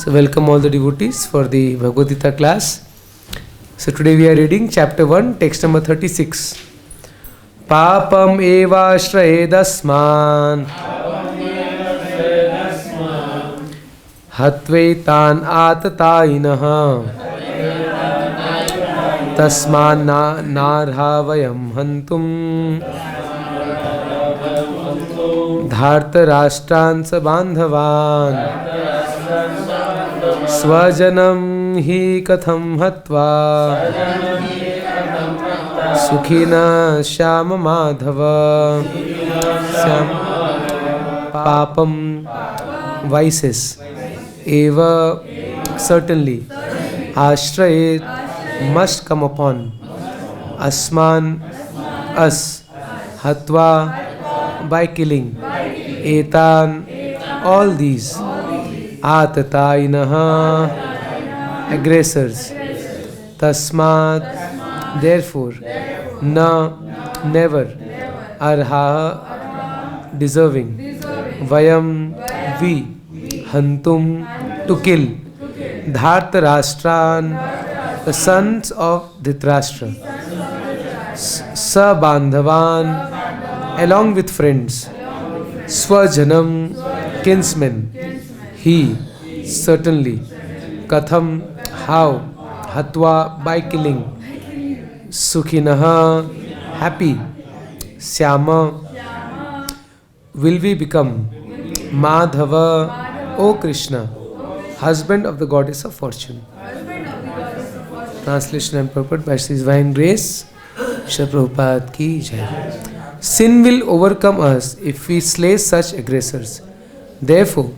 So welcome all the devotees for the Bhagavad Gita class. So today we are reading chapter 1, text number 36. Papam eva śrayedasman hatvaitan atatainaha tasman narhavayam hantum dharta rashtan sabandhavan sva-janam hi katham hatvā sukhina śyama madhava papam vices eva certainly ashrayet must come upon asman us hatvā by killing etan all these atatainaha aggressors tasmat therefore na never arha deserving vayam we hantum to kill dhartarashtran the sons of Dhritarashtra sabandhavan along with friends sva-janam kinsmen he certainly katham how hatvā by killing sukhinaha happy śyama will we become madhava O Kṛṣṇa husband of the goddess of fortune. Translation and purport by His Divine Grace Srila Prabhupada ki jai. Sin will overcome us if we slay such aggressors. Therefore,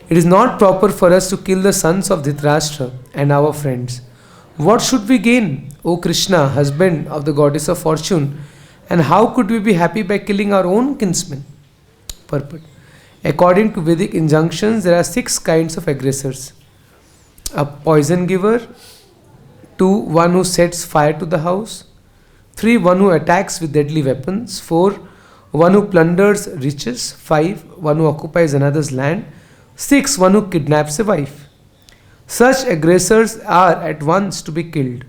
it is not proper for us to kill the sons of Dhritarashtra and our friends. What should we gain, O Kṛṣṇa, husband of the goddess of fortune, and how could we be happy by killing our own kinsmen? Purport. According to Vedic injunctions, there are 6 kinds of aggressors. A poison giver, 2. One who sets fire to the house, 3. One who attacks with deadly weapons, 4. One who plunders riches, 5. One who occupies another's land, 6. One who kidnaps a wife. Such aggressors are at once to be killed,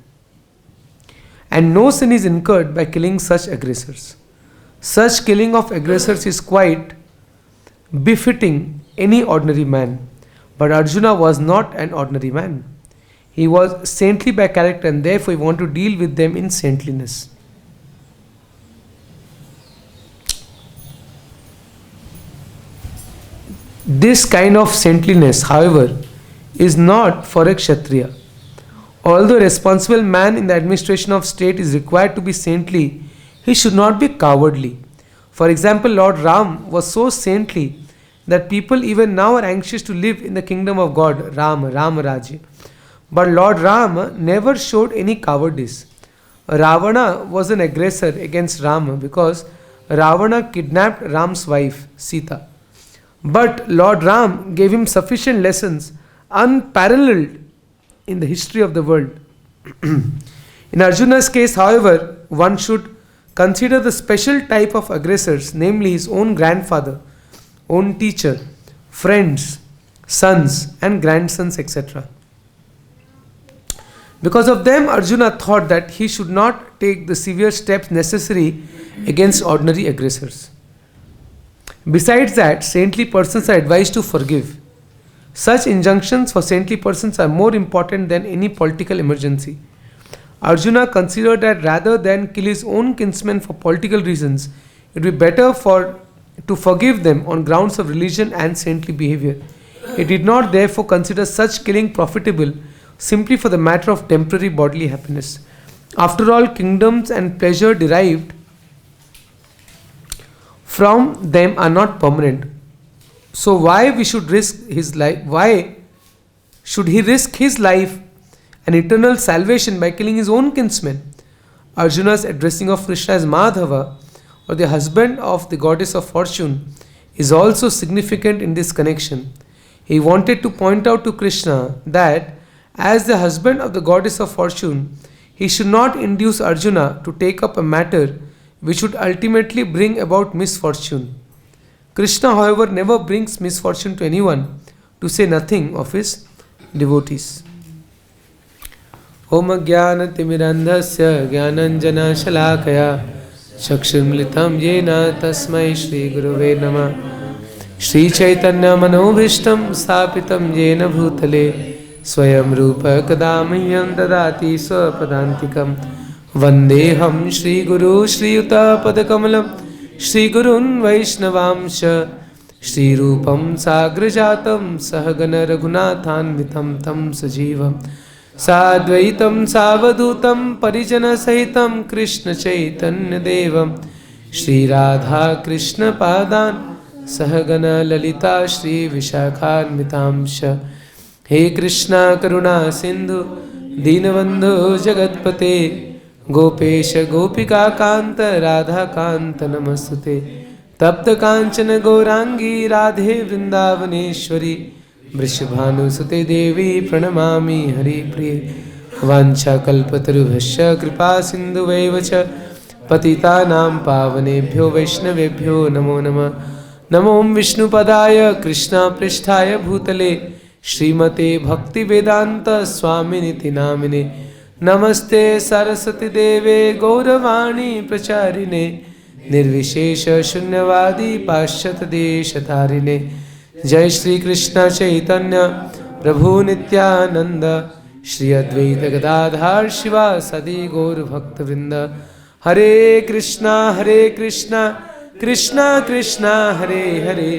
and no sin is incurred by killing such aggressors. Such killing of aggressors is quite befitting any ordinary man. But Arjuna was not an ordinary man. He was saintly by character, and therefore he wanted to deal with them in saintliness. This kind of saintliness, however, is not for a kṣatriya. Although a responsible man in the administration of state is required to be saintly, he should not be cowardly. For example, Lord Ram was so saintly that people even now are anxious to live in the kingdom of God, rājyam. But Lord Ram never showed any cowardice. Ravana was an aggressor against Rama because Ravana kidnapped Ram's wife, Sita. But Lord Ram gave him sufficient lessons unparalleled in the history of the world. In Arjuna's case, however, one should consider the special type of aggressors, namely his own grandfather, own teacher, friends, sons and grandsons, etc. Because of them, Arjuna thought that he should not take the severe steps necessary against ordinary aggressors. Besides that, saintly persons are advised to forgive. Such injunctions for saintly persons are more important than any political emergency. Arjuna considered that rather than kill his own kinsmen for political reasons, it would be better to forgive them on grounds of religion and saintly behavior. He did not therefore consider such killing profitable simply for the matter of temporary bodily happiness. After all, kingdoms and pleasure derived from them are not permanent. So why we should risk his life? Why should he risk his life and eternal salvation by killing his own kinsmen? Arjuna's addressing of Kṛṣṇa as Madhava, or the husband of the goddess of fortune, is also significant in this connection. He wanted to point out to Kṛṣṇa that as the husband of the goddess of fortune, he should not induce Arjuna to take up a matter which would ultimately bring about misfortune. Kṛṣṇa, however, never brings misfortune to anyone, to say nothing of his devotees. Om Jnana-timirandhasya Jnananjana-shalakaya Chakshurmilitam Yena Tasmai Shri Gurave Namah. Shri Chaitanya Manobhishtam Sthapitam Yena Bhutale Swayam Rupa Kadamahyam Dadati Swapadantikam Vandeham Shri Guru Shri Yuta Padakamalam Shri Gurun Vaishnavamsha Shri Rupam Sagrajatam Sahagana Raghunathanvitam Tam Sajivam Sadvaitam Savadutam Parijana Sahitam Kṛṣṇa Chaitanya Devam Shri Radha Kṛṣṇa Padan Sahagana Lalita Shri Vishakhanvitamsha He Kṛṣṇa Karuna Sindhu Dīnabandhu Jagatpate Gopesha Gopika Kanta Radha Kanta Namastute Tapta Kanchana Gaurangi Radhe Vrindavaneshwari Vrishabhanu Sute Devi Pranamami Hari Priye Vancha Kalpatarubhasya Kripa Sindhu Vaivacha Patita Nam Pavanebhyo Vaishnavebhyo Namo Namah Namo Viṣṇu Padaya Kṛṣṇa Prishthaya Bhutale Srimate Bhakti Vedanta Swaminiti Namine Namaste Saraswati Deve Gauravani Pracharine Nirvishesha Shunyavadi Paśyat Deshatarine Jai Shri Kṛṣṇa Chaitanya Prabhu Nityananda Shri Advaita Gadadhar Shiva Sadi Gaur Bhakta Vrinda Hare Kṛṣṇa Kṛṣṇa Kṛṣṇa Hare Hare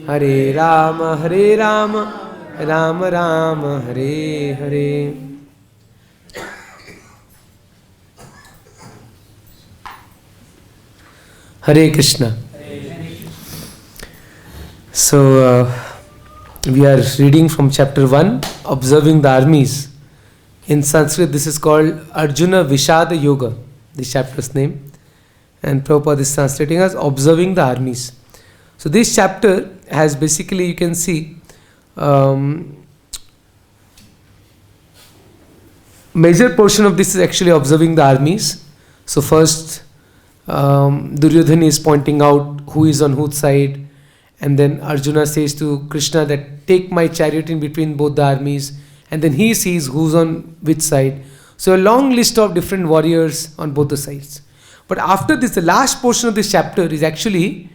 Hare Rama Rama Rama Hare Hare. Hare Krishna. So we are reading from chapter 1, observing the armies. In Sanskrit this is called Arjuna Vishada Yoga, this chapter's name, and Prabhupada is translating as observing the armies. So this chapter has basically, you can see, major portion of this is actually observing the armies. So first Duryodhana is pointing out who is on whose side, and then Arjuna says to Kṛṣṇa that take my chariot in between both the armies, and then he sees who's on which side. So a long list of different warriors on both the sides. But after this, the last portion of this chapter is actually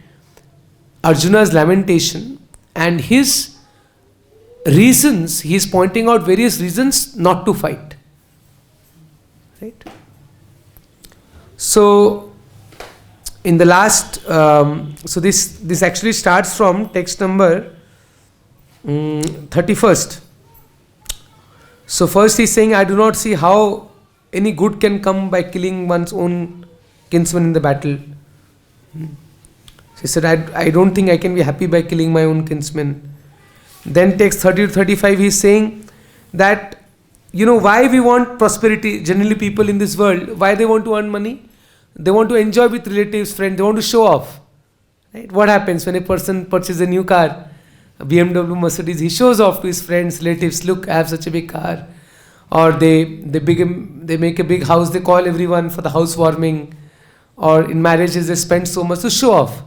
Arjuna's lamentation and his reasons. He is pointing out various reasons not to fight. Right? So in the last, so this actually starts from text number 31st. So first he is saying, I do not see how any good can come by killing one's own kinsman in the battle. He said, I don't think I can be happy by killing my own kinsman. Then text 30 to 35 he is saying that, why we want prosperity, generally people in this world, why they want to earn money? They want to enjoy with relatives, friends, they want to show off. Right? What happens when a person purchases a new car, a BMW, Mercedes, he shows off to his friends, relatives, look, I have such a big car. Or they make a big house, they call everyone for the housewarming. Or in marriages they spend so much to show off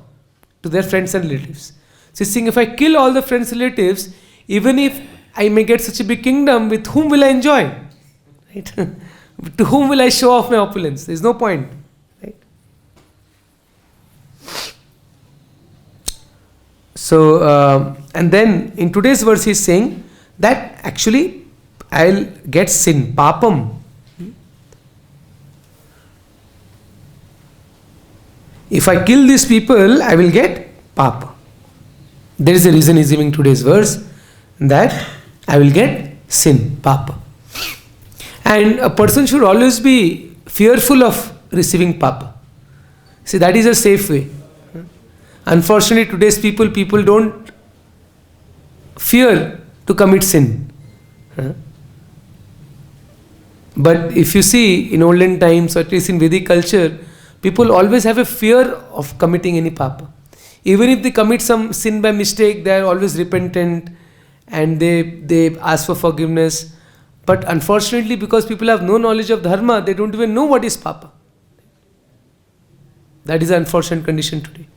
to their friends and relatives. So he's saying, if I kill all the friends and relatives, even if I may get such a big kingdom, with whom will I enjoy? Right? To whom will I show off my opulence? There is no point. Right? So, and then in today's verse he is saying that actually I'll get sin, papam. If I kill these people, I will get papa. There is a reason he's giving today's verse, that I will get sin, papa. And a person should always be fearful of receiving papa. See, that is a safe way. Unfortunately, today's people don't fear to commit sin. But if you see, in olden times, or at least in Vedic culture, people always have a fear of committing any papa. Even if they commit some sin by mistake, they are always repentant and they ask for forgiveness. But unfortunately, because people have no knowledge of dharma, they don't even know what is papa. That is the unfortunate condition today.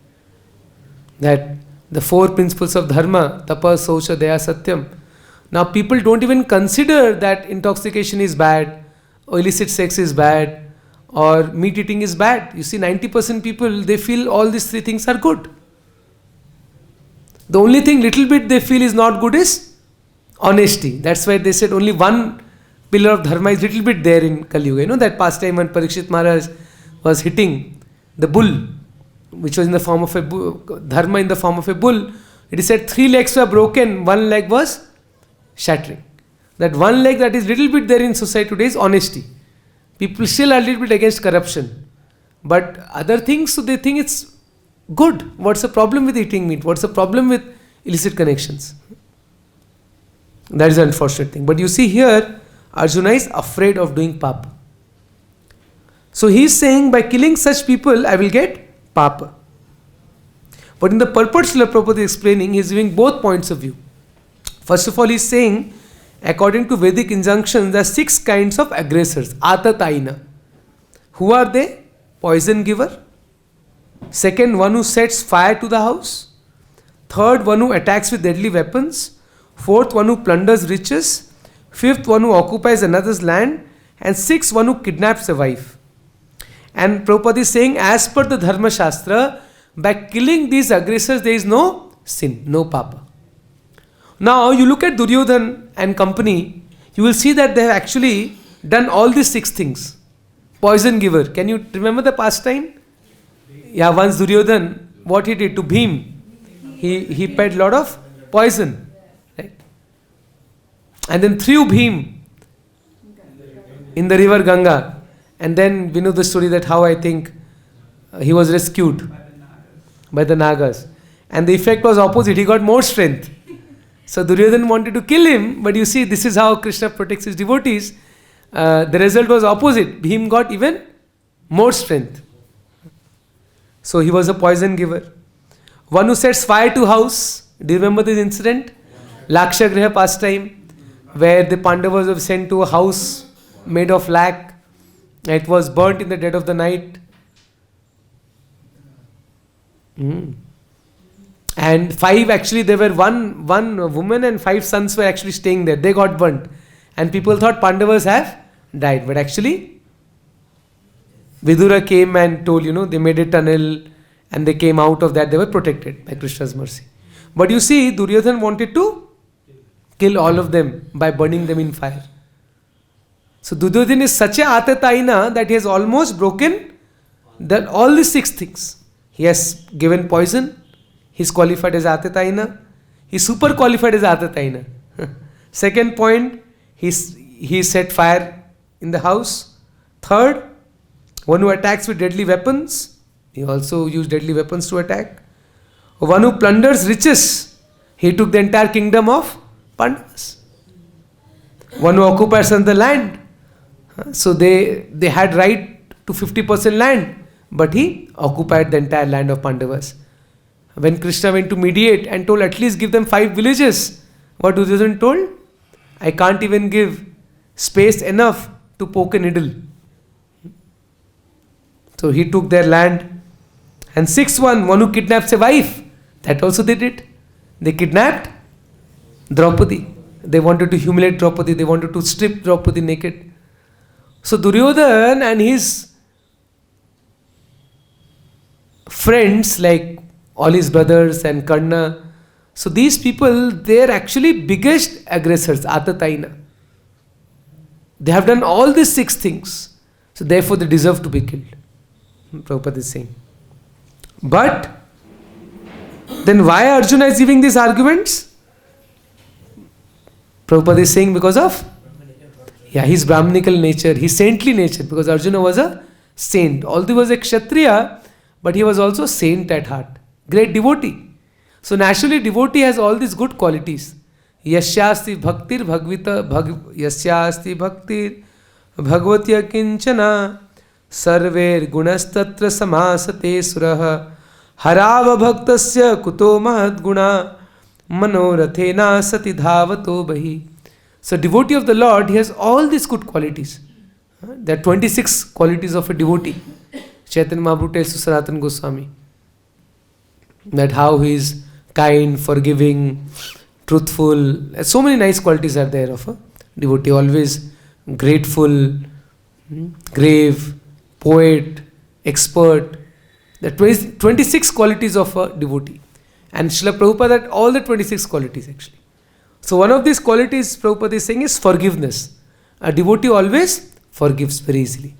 That the four principles of dharma, tapa, socha, daya, satyam, Now people don't even consider that intoxication is bad, or illicit sex is bad, or meat eating is bad. You see, 90% people, they feel all these three things are good. The only thing little bit they feel is not good is honesty. That's why they said only one pillar of dharma is little bit there in Kali Yuga. You know that pastime when Parikshit Maharaj was hitting the bull, which was in the form of a dharma in the form of a bull. It is said 3 legs were broken, 1 leg was shattering. That 1 leg that is little bit there in society today is honesty. People still are a little bit against corruption. But other things, so they think it's good. What's the problem with eating meat? What's the problem with illicit connections? That is the unfortunate thing. But you see here, Arjuna is afraid of doing papa. So he is saying, by killing such people, I will get papa. But in the purport, Srila Prabhupada is explaining, he is giving both points of view. First of all, he is saying, according to Vedic injunctions, there are 6 kinds of aggressors. Atataina. Who are they? Poison giver. Second, one who sets fire to the house. Third, one who attacks with deadly weapons. Fourth, one who plunders riches. Fifth, one who occupies another's land. And sixth, one who kidnaps a wife. And Prabhupada is saying, as per the Dharma Shastra, by killing these aggressors, there is no sin, no papa. Now, you look at Duryodhan and company, you will see that they have actually done all these 6 things. Poison giver. Can you remember the pastime? Yeah, once Duryodhan, what he did to Bhim, he paid a lot of poison. Right? And then threw Bhim in the river Ganga. And then we know the story that how I think he was rescued by the Nagas. And the effect was opposite. He got more strength. So Duryodhan wanted to kill him, but you see, this is how Krishna protects his devotees. The result was opposite. Bhim got even more strength. So he was a poison giver. One who sets fire to house. Do you remember this incident? Lakshagriha pastime, where the Pandavas were sent to a house made of lac. It was burnt in the dead of the night. And 5, actually there were one woman and 5 sons were actually staying there. They got burnt. And people thought Pandavas have died. But actually, Vidura came and told, they made a tunnel and they came out of that. They were protected by Krishna's mercy. But you see, Duryodhan wanted to kill all of them by burning them in fire. So Duryodhan is such a atataina that he has almost broken all these 6 things. He has given poison. He is qualified as atataina. He is super qualified as atataina. Second point, he set fire in the house. Third, one who attacks with deadly weapons. He also used deadly weapons to attack. One who plunders riches. He took the entire kingdom of Pandavas. One who occupies the land. So they had right to 50% land, but he occupied the entire land of Pandavas. When Krishna went to mediate and told at least give them 5 villages, what Duryodhana told? I can't even give space enough to poke a needle. So he took their land. And 6th one who kidnaps a wife. That also they did. They kidnapped Draupadi. They wanted to humiliate Draupadi. They wanted to strip Draupadi naked. So Duryodhana and his friends, like all his brothers and Kṛṣṇa, so these people, they are actually biggest aggressors, atataina. They have done all these 6 things. So therefore they deserve to be killed. Prabhupada is saying. But then why Arjuna is giving these arguments? Prabhupada is saying because of his Brahmanical nature, his saintly nature, because Arjuna was a saint. Although he was a kṣatriya, but he was also saint at heart. Great devotee. So naturally devotee has all these good qualities. Yasyasti bhaktir yasyasti bhaktir bhagvatya kinchana sarver gunastatra samasate suraha harava bhaktasya kuto mahad guna manorathena sati dhavato bahi. So devotee of the Lord, he has all these good qualities. There are 26 qualities of a devotee. Chaitanya Mahaprabhu tells to Sanatana Goswami that how he is kind, forgiving, truthful. So many nice qualities are there of a devotee. Always grateful, grave, poet, expert. The 26 qualities of a devotee. And Srila Prabhupada had all the 26 qualities actually. So one of these qualities Prabhupada is saying is forgiveness. A devotee always forgives very easily.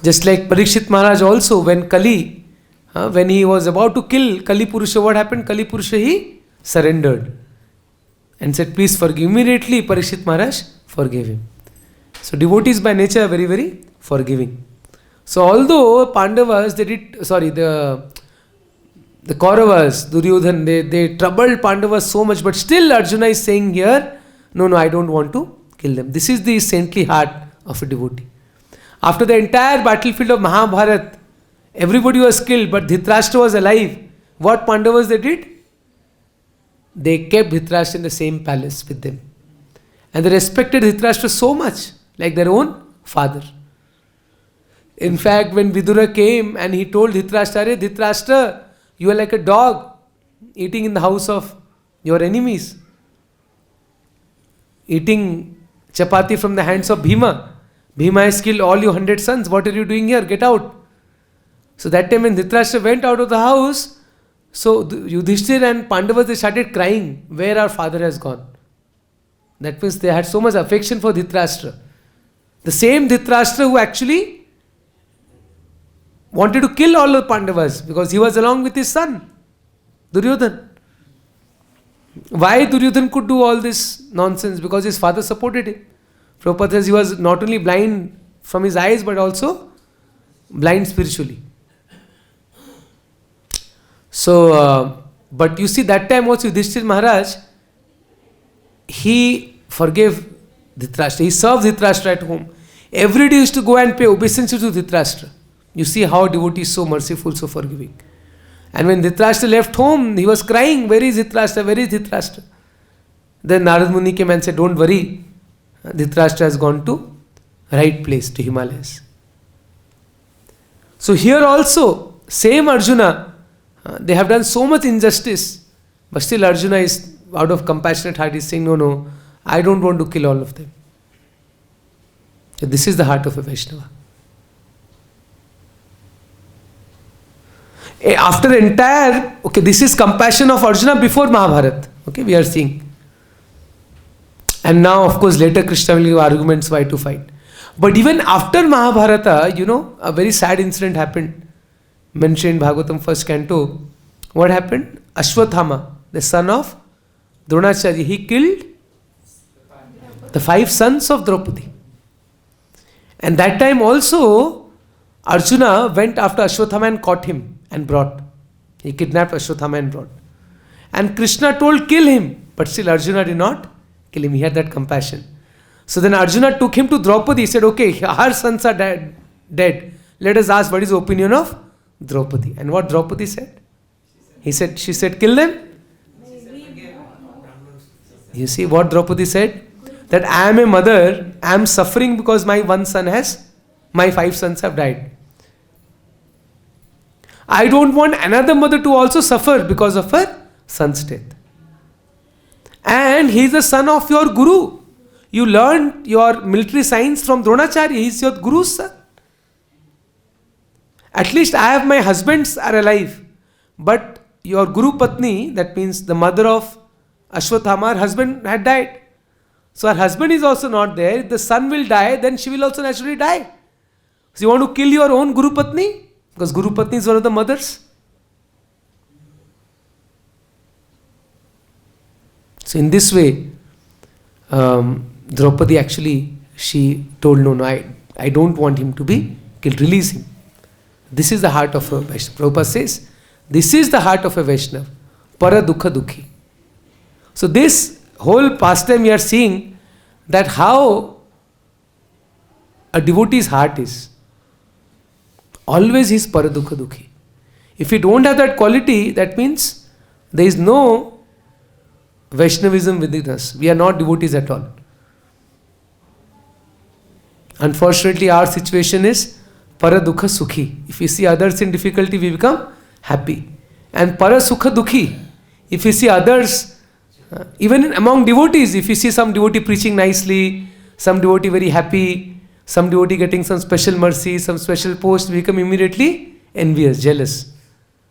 Just like Parikshit Maharaj also, when Kali, when he was about to kill Kali Purusha, what happened? Kali Purusha, he surrendered and said, please forgive. Immediately Parikshit Maharaj forgave him. So devotees by nature are very, very forgiving. So although Pandavas, the Kauravas, Duryodhan, they troubled Pandavas so much, but still Arjuna is saying here, no, I don't want to kill them. This is the saintly heart of a devotee. After the entire battlefield of Mahabharata, everybody was killed, but Dhritarashtra was alive. What Pandavas they did? They kept Dhritarashtra in the same palace with them. And they respected Dhritarashtra so much, like their own father. In fact, when Vidura came and he told Dhritarashtra, Dhritarashtra, you are like a dog eating in the house of your enemies. Eating chapati from the hands of Bhima. Bhima has killed all your 100 sons. What are you doing here? Get out. So that time when Dhritarashtra went out of the house, so Yudhishthir and Pandavas, they started crying, where our father has gone. That means they had so much affection for Dhritarashtra. The same Dhritarashtra who actually wanted to kill all the Pandavas because he was along with his son, Duryodhan. Why Duryodhan could do all this nonsense? Because his father supported him. Prabhupada says he was not only blind from his eyes but also blind spiritually. So, but you see that time also Yudhishthir Maharaj, he forgave Dhritarashtra. He served Dhritarashtra at home. Every day he used to go and pay obeisance to Dhritarashtra. You see how devotee is so merciful, so forgiving. And when Dhritarashtra left home, he was crying, where is Dhritarashtra, where is Dhritarashtra? Then Narad Muni came and said, don't worry, Dhritarashtra has gone to right place, to Himalayas. So here also, same Arjuna, they have done so much injustice, but still Arjuna is out of compassionate heart, is saying, no, I don't want to kill all of them. So this is the heart of a Vaishnava. After entire, this is compassion of Arjuna before Mahabharata. We are seeing. And now, of course, later Kṛṣṇa will give arguments why to fight. But even after Mahabharata, a very sad incident happened. Mentioned in Bhagavatam first canto. What happened? Ashwathama, the son of Dronacharya, he killed the 5 sons of Draupadi. And that time also, Arjuna went after Ashwathama and caught him and brought. He kidnapped Ashwathama and brought. And Kṛṣṇa told, kill him. But still Arjuna did not kill him. He had that compassion. So then Arjuna took him to Draupadi. He said, okay, our sons are dead. Let us ask what is the opinion of Draupadi. And what Draupadi said? She said, kill them. You see what Draupadi said? That I am a mother, I am suffering because my 5 sons have died. I don't want another mother to also suffer because of her son's death. And he is the son of your guru. You learned your military science from Dronacharya. He is your guru's son. At least I have my husbands are alive. But your Guru Patni, that means the mother of Ashwathama, her husband had died. So her husband is also not there. If the son will die, then she will also naturally die. So you want to kill your own Guru Patni? Because Guru Patni is one of the mothers. So in this way, Draupadi actually, she told, no, I don't want him to be killed. Release him. This is the heart of a Vaishnava. Prabhupada says, this is the heart of a Vaishnava. Para dukha dukhi. So this whole pastime we are seeing that how a devotee's heart is. Always he is para dukha dukhi. If you don't have that quality, that means there is no Vaishnavism within us. We are not devotees at all. Unfortunately, our situation is para dukha sukhi. If we see others in difficulty, we become happy. And para sukha dukhi. If you see others, even among devotees, if you see some devotee preaching nicely, some devotee very happy, some devotee getting some special mercy, some special post, we become immediately envious, jealous.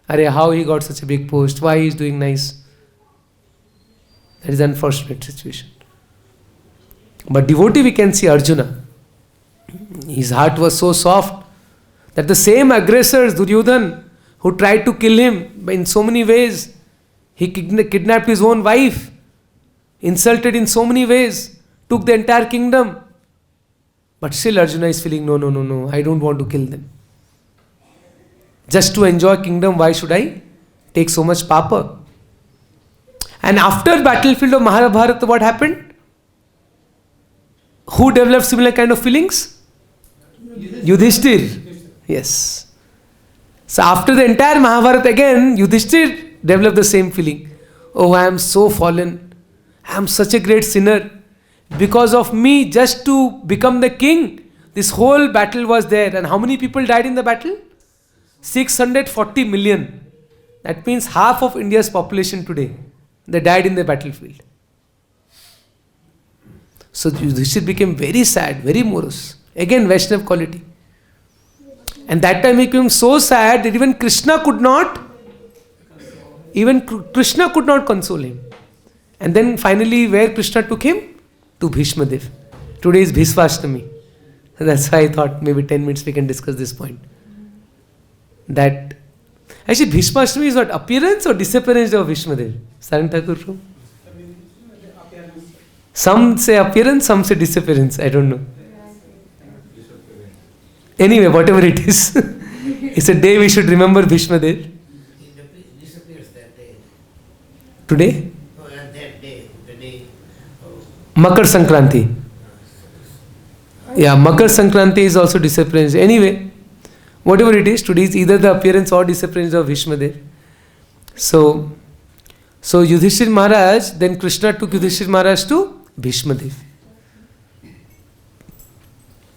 Arey, how he got such a big post? Why he is doing nice? That is an unfortunate situation. But devotee, we can see Arjuna. His heart was so soft that the same aggressors, Duryodhan, who tried to kill him in so many ways, he kidnapped his own wife, insulted in so many ways, took the entire kingdom. But still Arjuna is feeling, no, I don't want to kill them. Just to enjoy kingdom, why should I take so much papa? And after battlefield of Mahabharata, what happened? Who developed similar kind of feelings? Yudhishthir. Yes. So after the entire Mahabharata again, Yudhishthir developed the same feeling. Oh, I am so fallen. I am such a great sinner. Because of me, just to become the king, this whole battle was there. And how many people died in the battle? 640 million. That means half of India's population today. They died in the battlefield. So Yudhishthir became very sad, very morose. Again, Vaishnav quality. And that time he became so sad that even Kṛṣṇa could not console him. And then finally, where Kṛṣṇa took him? To Bhishma Dev. Today is Bhisvashtami. That's why I thought maybe 10 minutes we can discuss this point. That actually Bhisvashtami is what, appearance or disappearance of Bhishma Dev? Sarang Thakur? Some say appearance, some say disappearance. I don't know. Anyway, whatever it is, it's a day we should remember Bhishma Dev. He disappears that day. Today? No, that day, the day of Makar Sankranti. Yeah, Makar Sankranti is also disappearance. Anyway, whatever it is, today is either the appearance or disappearance of Bhishma Dev. So Yudhishthir Maharaj, then Kṛṣṇa took Yudhishthir Maharaj to Bhishma Dev.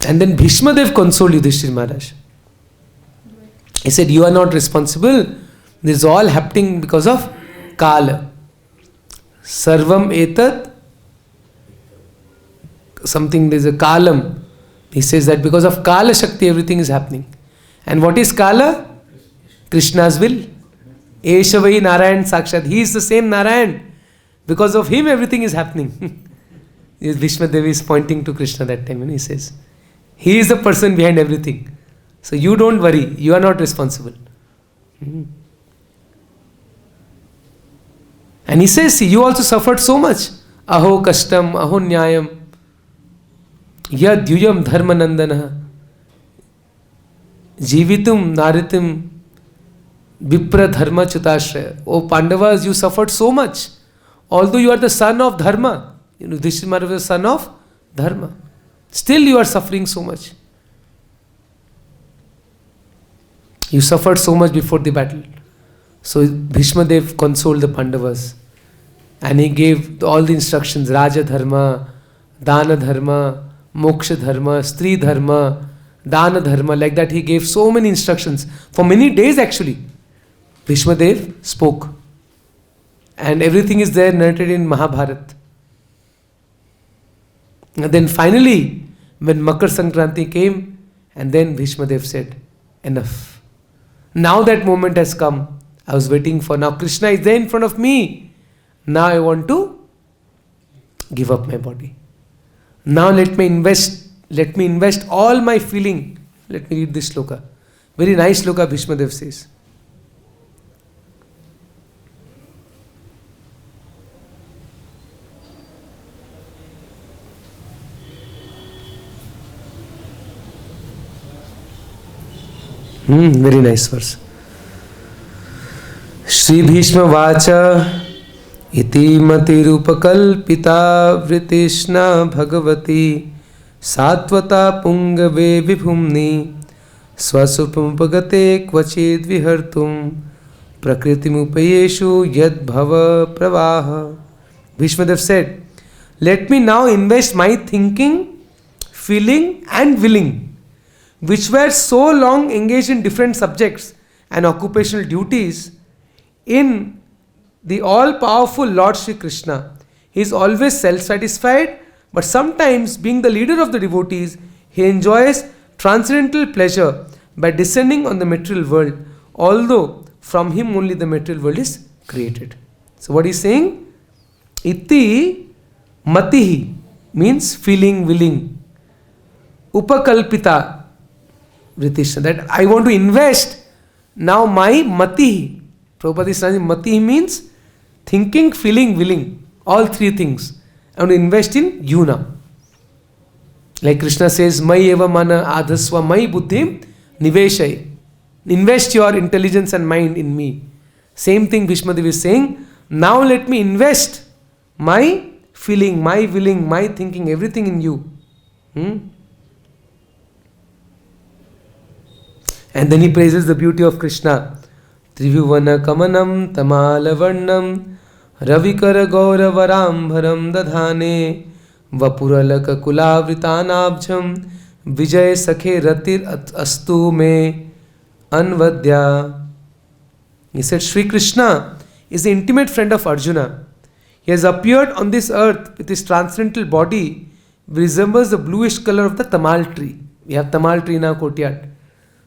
And then Bhishma Dev consoled Yudhishthir Maharaj. He said, you are not responsible. This is all happening because of Kala. Sarvam etat. Something, there is a Kalam. He says that because of Kala Shakti, everything is happening. And what is Kala? Krishna's will. Eshavai Narayan Sakshat. He is the same Narayan. Because of him, everything is happening. Bhishma Devi is pointing to Kṛṣṇa that time and he says, he is the person behind everything. So you don't worry, you are not responsible. And he says, see, you also suffered so much. Aho kashtam, aho nyayam, yad yuyam dharma nandana, jivitum naritim, vipra dharma chutashraya. Oh Pandavas, you suffered so much. Although you are the son of dharma, Yudhishthira Maharaj was the son of dharma. Still you are suffering so much. You suffered so much before the battle. So Bhishma Dev consoled the Pandavas. And he gave all the instructions. Raja dharma, dana dharma, moksha dharma, stri dharma, dana dharma. Like that he gave so many instructions. For many days actually, Bhishma Dev spoke. And everything is there narrated in Mahabharata. And then finally, when Makar Sankranti came, and then Bhishma Dev said, enough. Now that moment has come. I was waiting for, now Kṛṣṇa is there in front of me. Now I want to give up my body. Now let me invest all my feeling. Let me read this shloka. Very nice shloka Bhishma Dev says. Very nice verse. Shri Bhishma Vacha Iti Matirupakal Vritishna Bhagavati Satvata Pungave Vibhumni Swasupampagate Kvachid Vihartum Prakritimupayeshu Yad Bhava Pravaha. Bhishma Dev said, let me now invest my thinking, feeling and willing, which were so long engaged in different subjects and occupational duties, in the all-powerful Lord Sri Krishna. He is always self-satisfied, but sometimes, being the leader of the devotees, he enjoys transcendental pleasure by descending on the material world, although from him only the material world is created. So what he is saying? Iti matihi means feeling, willing. Upakalpita, British, that I want to invest. Now my matihi, Prabhupada is saying matihi means thinking, feeling, willing. All three things. I want to invest in you now. Like Krishna says, Mai eva mana adhasva mai buddhim niveshai. Invest your intelligence and mind in me. Same thing Bhishma Dev is saying. Now let me invest my feeling, my willing, my thinking, everything in you. And then he praises the beauty of Krishna. Trivivana kamanam tamalavarnam ravikara gaura varambharam dadhane vapuralaka kulavritanabjam vijay sakhe ratir astu me anvadya. He said Sri Krishna is the intimate friend of Arjuna. He has appeared on this earth with his transcendental body, which resembles the bluish color of the tamal tree. We have tamal tree in our courtyard.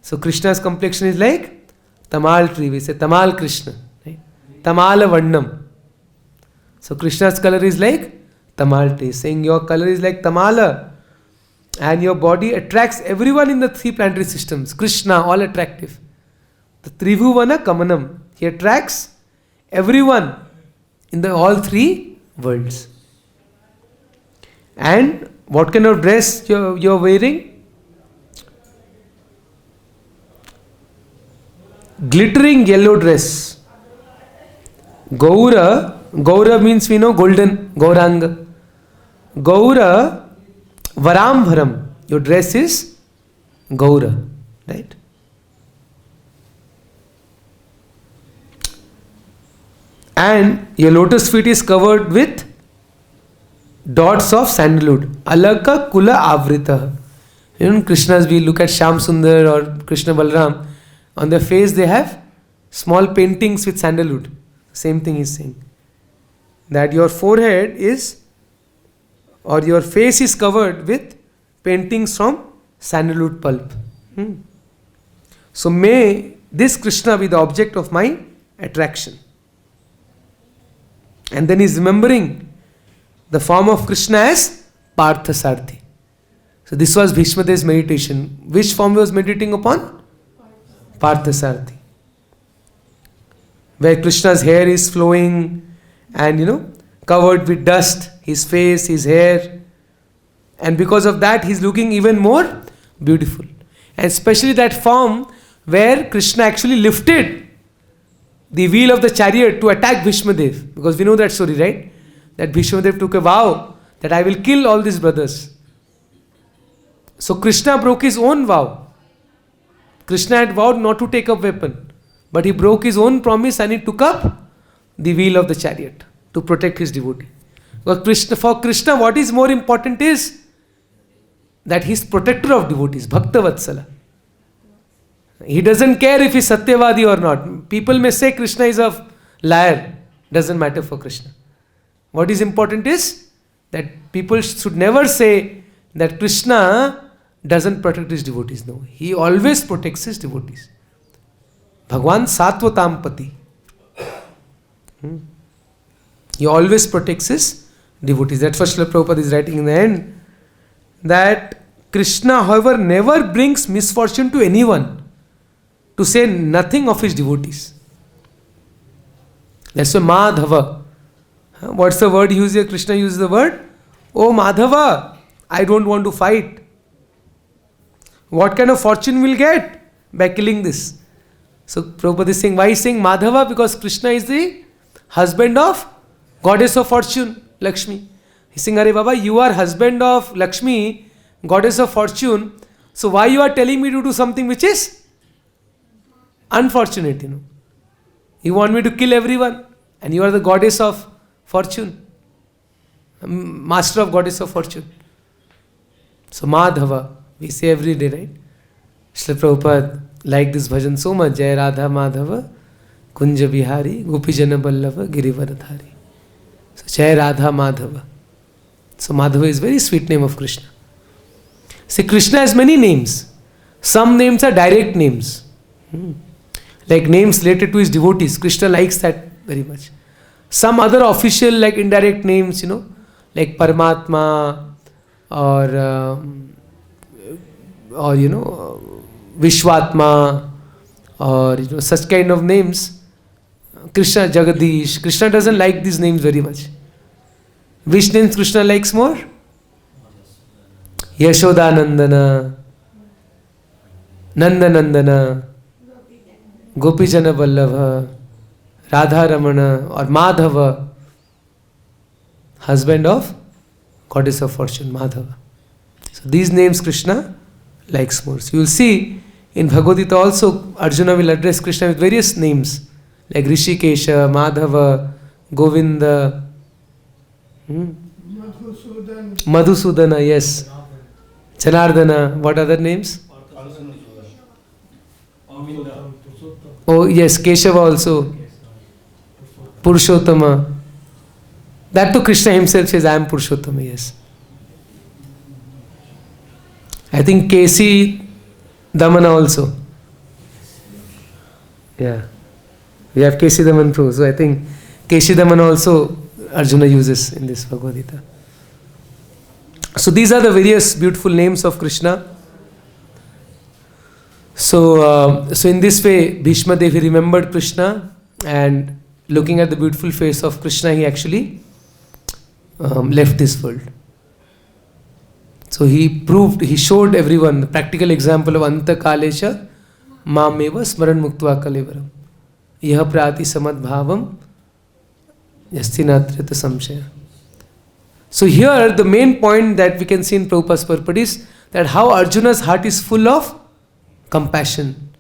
So Krishna's complexion is like tamal tree. We say tamal Krishna. Right? Tamala Varnam. So Krishna's color is like tamal tree. Saying your color is like tamala. And your body attracts everyone in the three planetary systems. Krishna, all attractive. The Tribhuvana Kamanam. He attracts everyone in the all three worlds. And what kind of dress you're wearing? Glittering yellow dress. Gaura means we know golden, Gauranga. Gaura Varambharam. Your dress is Gaura. Right? And your lotus feet is covered with dots of sandalwood. Alaka Kula Avrita. You know, Krishna's, we look at Shyam Sundar or Krishna Balram. On their face they have small paintings with sandalwood. Same thing he's saying. That your forehead is, or your face is covered with paintings from sandalwood pulp. So may this Krishna be the object of my attraction. And then he's remembering the form of Krishna as Parthasarthi. So this was Bhishma Dev's meditation. Which form he was meditating upon? Parthasarthi. Where Krishna's hair is flowing and covered with dust, his face, his hair. And because of that he's looking even more beautiful. And especially that form where Krishna actually lifted the wheel of the chariot to attack Bhishma Dev. Because we know that story, right? That Bhishma Dev took a vow that I will kill all these brothers. So Krishna broke his own vow. Krishna had vowed not to take up weapon. But he broke his own promise and he took up the wheel of the chariot to protect his devotee. Because for Krishna, what is more important is that he is protector of devotees, Bhakta Vatsala. He doesn't care if he's Satyavadi or not. People may say Krishna is a liar. Doesn't matter for Krishna. What is important is that people should never say that Krishna doesn't protect his devotees. No, he always protects his devotees. Bhagwan Satvatam Pati. He always protects his devotees. That's what Srila Prabhupada is writing in the end. That Krishna, however, never brings misfortune to anyone, to say nothing of his devotees. That's why Madhava. What's the word used here? Krishna uses the word, Oh Madhava, I don't want to fight. What kind of fortune we'll get by killing this? So Prabhupada is saying, why is saying Madhava? Because Krishna is the husband of goddess of fortune, Lakshmi. He's saying, Arey Baba, you are husband of Lakshmi, goddess of fortune. So why you are telling me to do something which is unfortunate, You want me to kill everyone. And you are the goddess of fortune. Master of goddess of fortune. So Madhava, we say every day, right? Srila Prabhupada liked this bhajan so much. Jai Radha Madhava, Kunja Vihari, Gopijana Ballava, Girivaradhari. So Jai Radha Madhava. So Madhava is very sweet name of Kṛṣṇa. See, Kṛṣṇa has many names. Some names are direct names. Like names related to his devotees. Kṛṣṇa likes that very much. Some other official like indirect names, like Paramatma or Vishwatma or such kind of names. Kṛṣṇa, Jagadish. Kṛṣṇa doesn't like these names very much. Which names Kṛṣṇa likes more? Yashodanandana, Nandanandana, Gopijana Vallabha, Radha Ramana or Madhava, husband of goddess of fortune, Madhava. So these names Kṛṣṇa likes more. So you will see in Bhagavad Gita also Arjuna will address Kṛṣṇa with various names like Rishikesha, Madhava, Govinda, Madhusudana, yes. Janardana, what other names? Oh yes, Keshava also. Purushottama. That too Kṛṣṇa himself says, I am Purushottama, yes. I think Kesi Damana also. Yeah. We have Kesi Daman too. So I think Keshi Damana also Arjuna uses in this Bhagavad Gita. So these are the various beautiful names of Kṛṣṇa. So in this way, Bhishma Devi remembered Kṛṣṇa, and looking at the beautiful face of Kṛṣṇa, he actually left this world. So he showed everyone the practical example of anta kalesha mameva smaran muktva kalevaram yah prati samad bhavam yastinatrita samshaya. So here the main point that we can see in Prabhupada's purport is that how Arjuna's heart is full of compassion,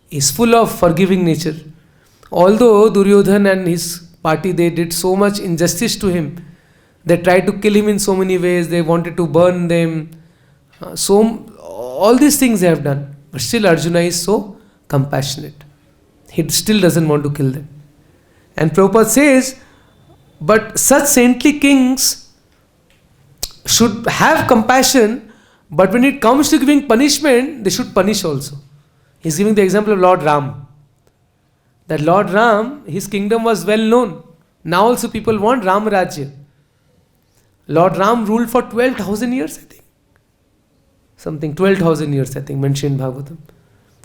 is full of forgiving nature. Although Duryodhan and his party, they did so much injustice to him, they tried to kill him in so many ways, they wanted to burn them, all these things they have done, but still Arjuna is so compassionate. He still doesn't want to kill them. And Prabhupada says, but such saintly kings should have compassion, but when it comes to giving punishment, they should punish also. He's giving the example of Lord Ram. That Lord Ram, his kingdom was well known. Now also people want Ram Rājya. Lord Ram ruled for 12,000 years, I think. Something 12,000 years, I think, mentioned in Bhagavatam.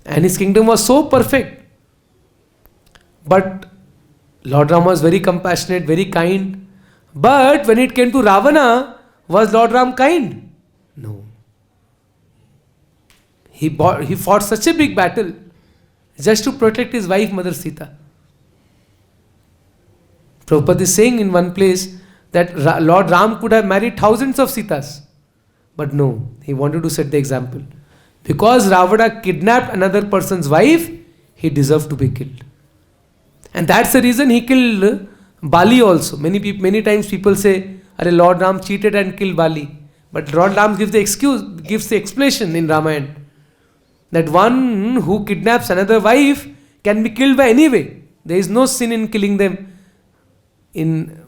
And his kingdom was so perfect. But Lord Ram was very compassionate, very kind. But when it came to Ravana, was Lord Ram kind? No. He fought such a big battle just to protect his wife, Mother Sita. Prabhupada is saying in one place that Lord Ram could have married thousands of Sitas. But no, he wanted to set the example. Because Ravana kidnapped another person's wife, he deserved to be killed. And that's the reason he killed Bali also. Many times people say, Lord Ram cheated and killed Bali. But Lord Ram gives the explanation in Ramayana. That one who kidnaps another wife can be killed by any way. There is no sin in killing them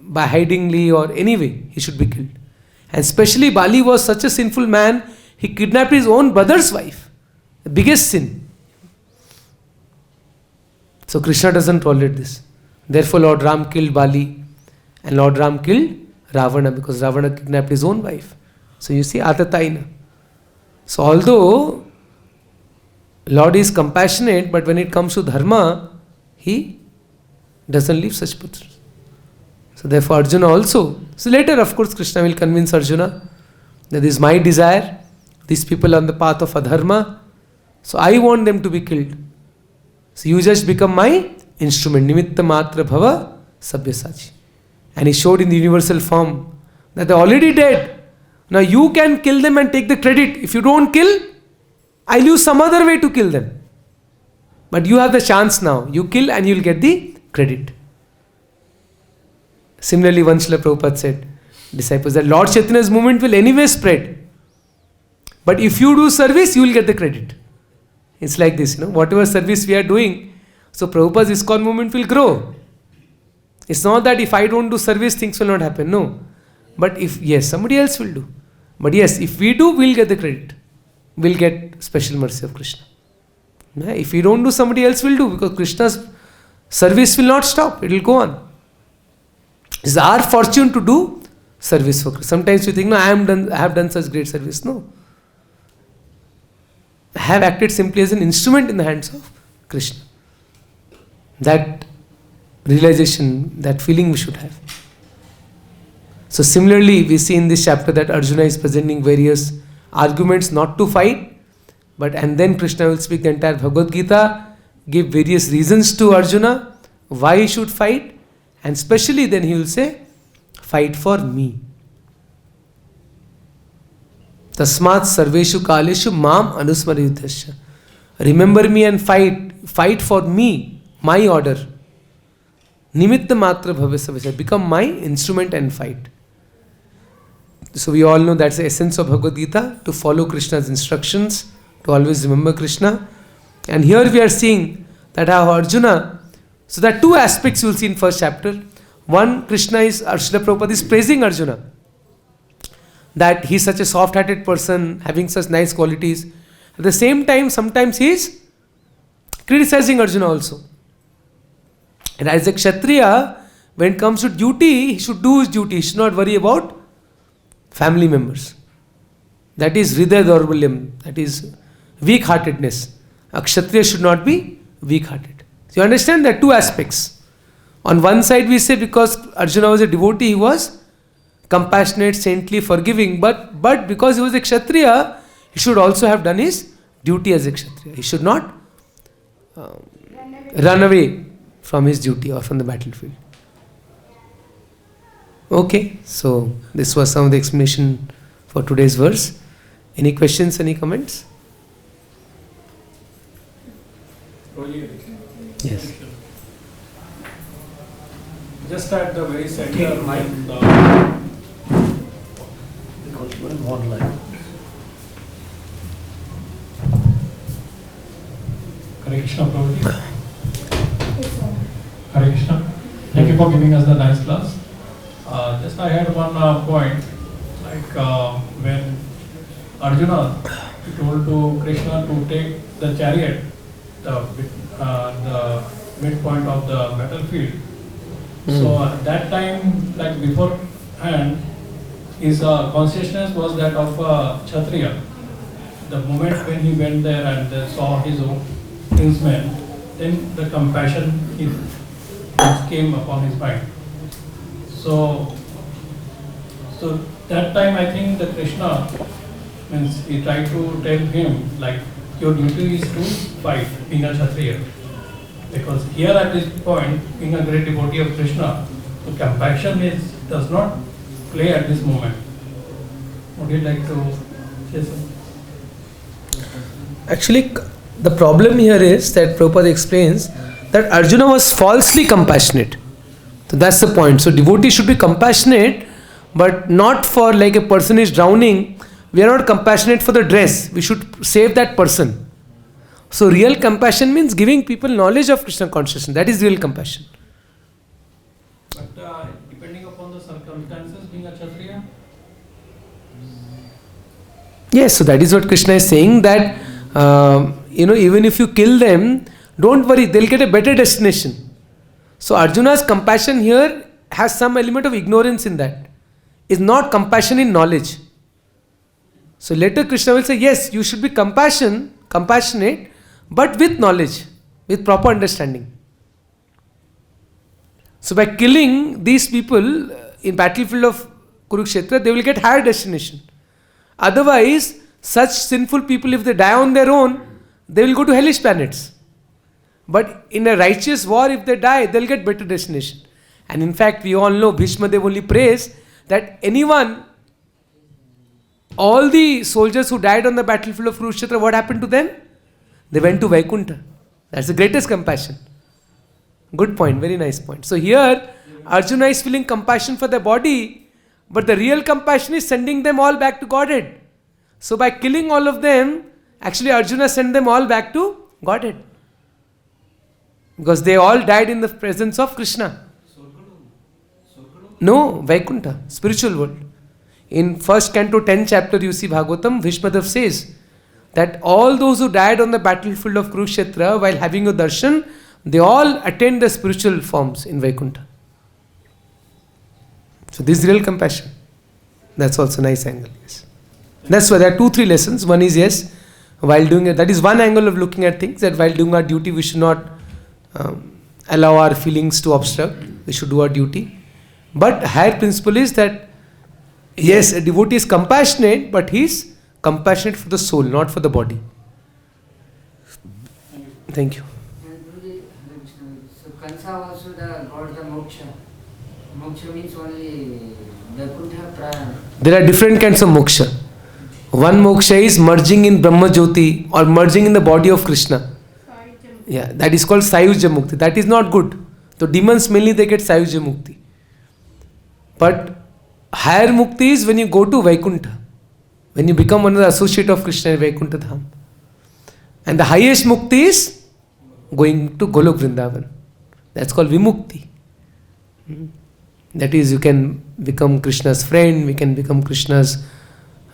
by hidingly or any way. He should be killed. And especially Bali was such a sinful man, he kidnapped his own brother's wife. The biggest sin. So Kṛṣṇa doesn't tolerate this. Therefore Lord Ram killed Bali and Lord Ram killed Ravana because Ravana kidnapped his own wife. So you see, Atataina. So although Lord is compassionate, but when it comes to dharma, he doesn't leave such puttras. So therefore Arjuna also. So later of course Kṛṣṇa will convince Arjuna that this is my desire, these people are on the path of adharma, so I want them to be killed. So you just become my instrument, nimitta matra bhava sabyasachi. And he showed in the universal form that they're already dead. Now you can kill them and take the credit. If you don't kill, I'll use some other way to kill them. But you have the chance now. You kill and you'll get the credit. Similarly, once Srila Prabhupada said, disciples, that Lord Chaitanya's movement will anyway spread. But if you do service, you will get the credit. It's like this, whatever service we are doing, So Prabhupada's ISKCON movement will grow. It's not that if I don't do service, things will not happen. No. But if, yes, somebody else will do. But yes, if we do, we'll get the credit. We'll get special mercy of Kṛṣṇa. If we don't do, somebody else will do, because Kṛṣṇa's service will not stop. It will go on. It's our fortune to do service for Kṛṣṇa. Sometimes you think, no, I have done such great service. No. I have acted simply as an instrument in the hands of Kṛṣṇa. That realization, that feeling we should have. So similarly, we see in this chapter that Arjuna is presenting various arguments not to fight, and then Kṛṣṇa will speak the entire Bhagavad Gita, give various reasons to Arjuna why he should fight, and especially then he will say, fight for me. Tasmat sarveshu kaleshu mam anusmarayutasya. Remember me and fight for me, my order. Nimitta matra bhavesavasya. Become my instrument and fight. So we all know that's the essence of Bhagavad Gita, to follow Kṛṣṇa's instructions, to always remember Kṛṣṇa. And here we are seeing that how Arjuna, so there are two aspects you will see in first chapter. One, Kṛṣṇa Srila Prabhupada is praising Arjuna, that he is such a soft-hearted person, having such nice qualities. At the same time, sometimes he is criticizing Arjuna also. And as a kṣatriya, when it comes to duty, he should do his duty. He should not worry about family members. That is hridaya daurbalyam, that is weak-heartedness. A kṣatriya should not be weak-hearted. So you understand there are two aspects. On one side we say because Arjuna was a devotee, he was compassionate, saintly, forgiving, but because he was a kṣatriya, he should also have done his duty as a kṣatriya. He should not run away from his duty or from the battlefield. Okay, so this was some of the explanation for today's verse. Any questions, any comments? Yes. Just at the very center of the... Because you are in one line. Hare Krishna, Prabhuji. Hare Krishna. Thank you for giving us the nice class. Just I had one point, like when Arjuna told to Kṛṣṇa to take the chariot, the midpoint of the battlefield. So at that time, like beforehand, his consciousness was that of kṣatriya. The moment when he went there and saw his own kinsmen, then the compassion came upon his mind. So that time I think the Kṛṣṇa, means he tried to tell him, like, your duty is to fight, being a kṣatriya. Because here at this point, being a great devotee of Kṛṣṇa, the compassion does not play at this moment. Would you like to say something? Actually, the problem here is that Prabhupada explains that Arjuna was falsely compassionate. So that's the point. So devotee should be compassionate, but not for like a person is drowning. We are not compassionate for the dress. We should save that person. So real compassion means giving people knowledge of Krishna consciousness. That is real compassion. But depending upon the circumstances, being a kṣatriya? Yes, so that is what Krishna is saying, that even if you kill them, don't worry, they'll get a better destination. So Arjuna's compassion here has some element of ignorance in that. It's not compassion in knowledge. So later Krishna will say, yes, you should be compassionate, but with knowledge, with proper understanding. So by killing these people in battlefield of Kurukshetra, they will get higher destination. Otherwise, such sinful people, if they die on their own, they will go to hellish planets. But in a righteous war, if they die, they'll get better destination. And in fact, we all know Bhishma Dev only prays that all the soldiers who died on the battlefield of Kurukshetra, what happened to them? They went to Vaikuntha. That's the greatest compassion. Good point, very nice point. So here, Arjuna is feeling compassion for the body, but the real compassion is sending them all back to Godhead. So by killing all of them, actually Arjuna sent them all back to Godhead. Because they all died in the presence of Kṛṣṇa. No, Vaikuntha, spiritual world. In 1st Canto 10th chapter you see Bhagavatam, Bhishmadav says that all those who died on the battlefield of Kurukshetra while having a darshan, they all attained the spiritual forms in Vaikuntha. So this is real compassion. That's also a nice angle. Yes. That's why there are 2-3 lessons. One is yes, while doing it, that is one angle of looking at things, that while doing our duty we should not allow our feelings to obstruct. We should do our duty. But higher principle is that yes, a devotee is compassionate, but he is compassionate for the soul, not for the body. Thank you. So Kansa also the god the moksha. Moksha means only Vaikuntha Prana. There are different kinds of moksha. One moksha is merging in Brahma Jyoti or merging in the body of Kṛṣṇa. Yeah, that is called Sayujya Mukti. That is not good. So demons mainly they get Sayujya Mukti. But higher Mukti is when you go to Vaikuntha. When you become one of the associate of Kṛṣṇa in Vaikuntha Dham. And the highest Mukti is going to Golok Vrindavan. That's called Vimukti. That is, you can become Krishna's friend, we can become Krishna's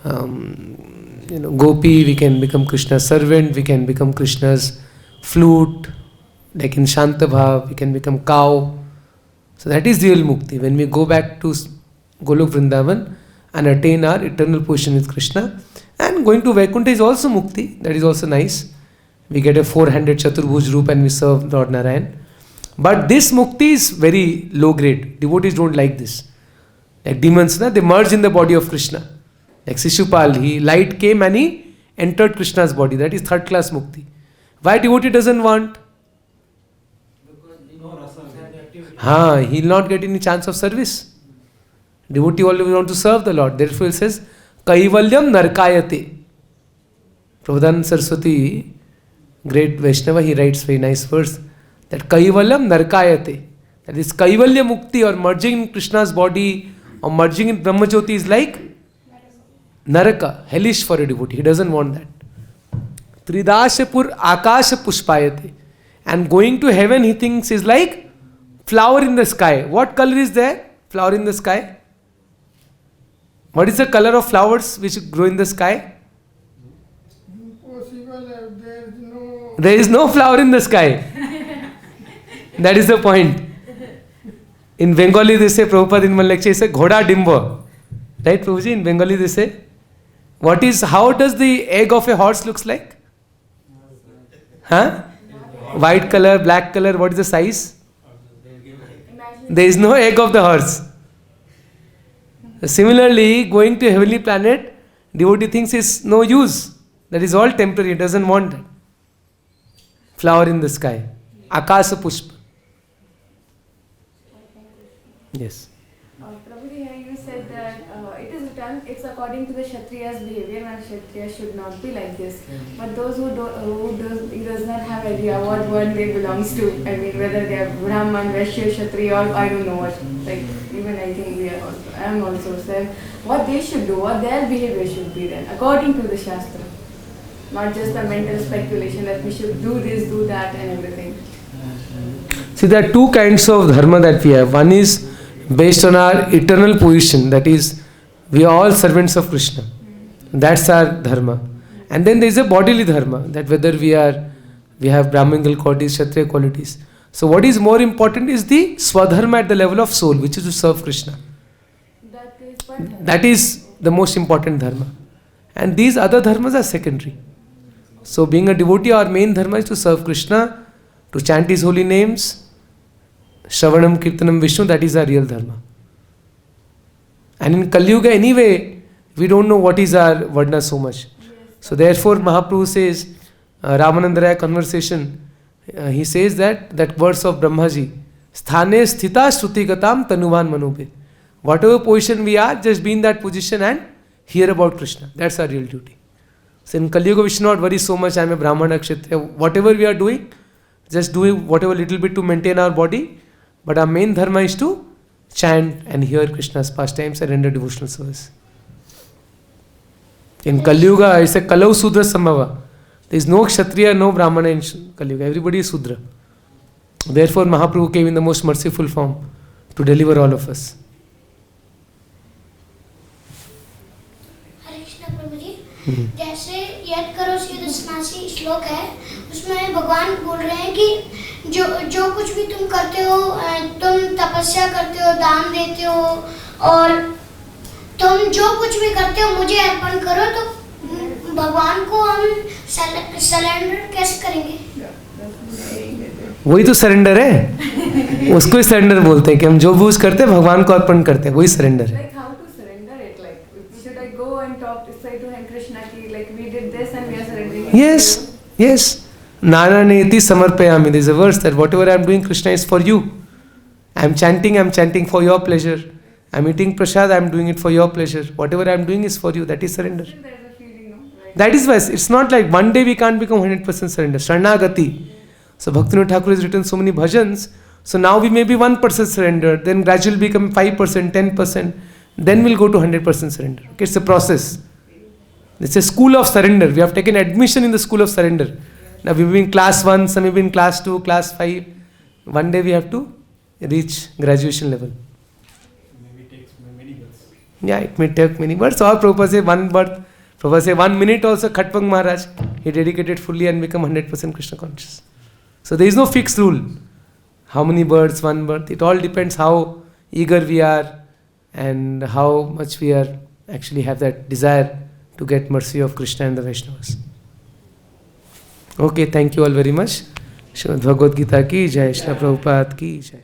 gopi, we can become Krishna's servant, we can become Krishna's flute, like in Shantabhav, we can become cow. So that is real Mukti. When we go back to Golok Vrindavan and attain our eternal position with Krishna. And going to Vaikuntha is also Mukti. That is also nice. We get a 4-handed Chaturbhuj Roop and we serve Lord Narayan. But this Mukti is very low grade. Devotees don't like this. Like demons, they merge in the body of Krishna. Like Sishupal, light came and he entered Krishna's body. That is 3rd class Mukti. Why devotee doesn't want? He will not get any chance of service. Devotee always want to serve the Lord. Therefore he says, Kaivalyam narkayate. Prabhupada Saraswati, great Vaishnava, he writes very nice verse. That Kaivalyam narkayate. That is Kaivalya Mukti or merging in Krishna's body or merging in Brahmajyoti is like Naraka, hellish for a devotee. He doesn't want that. Tridashapur Akasha Pushpayate. And going to heaven he thinks is like flower in the sky. What color is there? Flower in the sky. What is the color of flowers which grow in the sky? Impossible if there is no flower in the sky. That is the point. In Bengali they say, Prabhupada in one lecture, he said, Ghoda Dimbo. Right, Prabhuji? In Bengali they say, how does the egg of a horse looks like? White color, black color, what is the size? There is no egg of the horse. Similarly, going to heavenly planet, devotee thinks is no use. That is all temporary, doesn't want that. Flower in the sky. Akasa Pushpa. Yes. Prabhuji, you said that it is written, it's according to the Kṣatriya's behavior and Kṣatriya should not be like this. But those who does not have idea what one they belongs to, I mean whether they are Brahman, Vaishya, Kṣatriya or I don't know what, like even I think I am also said, what they should do, what their behavior should be then, according to the Shastra. Not just the mental speculation that we should do this, do that and everything. See, there are 2 kinds of dharma that we have. One is based on our eternal position, that is, we are all servants of Kṛṣṇa. That's our dharma. And then there is a bodily dharma, that whether we have Brahminical qualities, Kshatriya qualities. So what is more important is the swadharma at the level of soul, which is to serve Kṛṣṇa. That is the most important dharma. And these other dharmas are secondary. So being a devotee, our main dharma is to serve Kṛṣṇa, to chant his holy names, Shravanam, Kirtanam, Viṣṇu, that is our real dharma. And in Kali Yuga anyway, we don't know what is our Varna so much. So therefore Mahaprabhu says, Ramanandaraya conversation, he says that verse of Brahmaji, Sthane sthita shrutigatam tanuvan manube. Whatever position we are, just be in that position and hear about Kṛṣṇa. That's our real duty. So in Kali Yuga we should not worry so much, I am a Brahmana, Kshatriya. Whatever we are doing, just do whatever little bit to maintain our body. But our main dharma is to chant and hear Krishna's pastimes and render devotional service. In Kali Yuga, it's a Kalau Sudra Sambhava. There is no Kshatriya, no Brahmana in Kali Yuga. Everybody is Sudra. Therefore, Mahaprabhu came in the most merciful form to deliver all of us. हरे कृष्ण प्रभु जी, जैसे यद करो दशनासी श्लोक है, उसमें भगवान बोल रहे हैं कि जो कुछ भी तुम करते हो, तुम तपस्या करते हो, दान देते हो, और तुम जो कुछ भी करते हो मुझे अर्पण करो, तो भगवान को हम सरेंडर कैसे करेंगे? वही तो सरेंडर है, उसको ही सरेंडर बोलते हैं कि हम जो भी करते हैं भगवान को अर्पण करते हैं, वही सरेंडर है. Like how to surrender it? Like should I go and say to him, Krishna ki like we did this and we are surrendering? Yes, yes. Nana neti samarpayami. There is a verse that whatever I am doing, Krishna, is for you. I am chanting for your pleasure. I am eating prasad, I am doing it for your pleasure. Whatever I am doing is for you. That is surrender. There is a feeling, no? Like, That is why it's not like one day we can't become 100% surrender. Sharanagati. So Bhaktivinoda Thakur has written so many bhajans. So now we may be 1% surrender, then gradually become 5%, 10%, then we'll go to 100% surrender. Okay, it's a process. It's a school of surrender. We have taken admission in the school of surrender. Now we've been in class 1, some have been in class 2, class 5. One day we have to reach graduation level. Maybe it takes many births. Yeah, it may take many births. Or Prabhupada say one birth. Prabhupada say 1 minute also, Khatpang Maharaj, he dedicated fully and become 100% Krishna conscious. So there is no fixed rule. How many births, one birth. It all depends how eager we are and how much we are actually have that desire to get mercy of Krishna and the Vaishnavas. Okay, thank you all very much. Srimad Bhagavad Gita ki jai, Srila Prabhupada ki jai.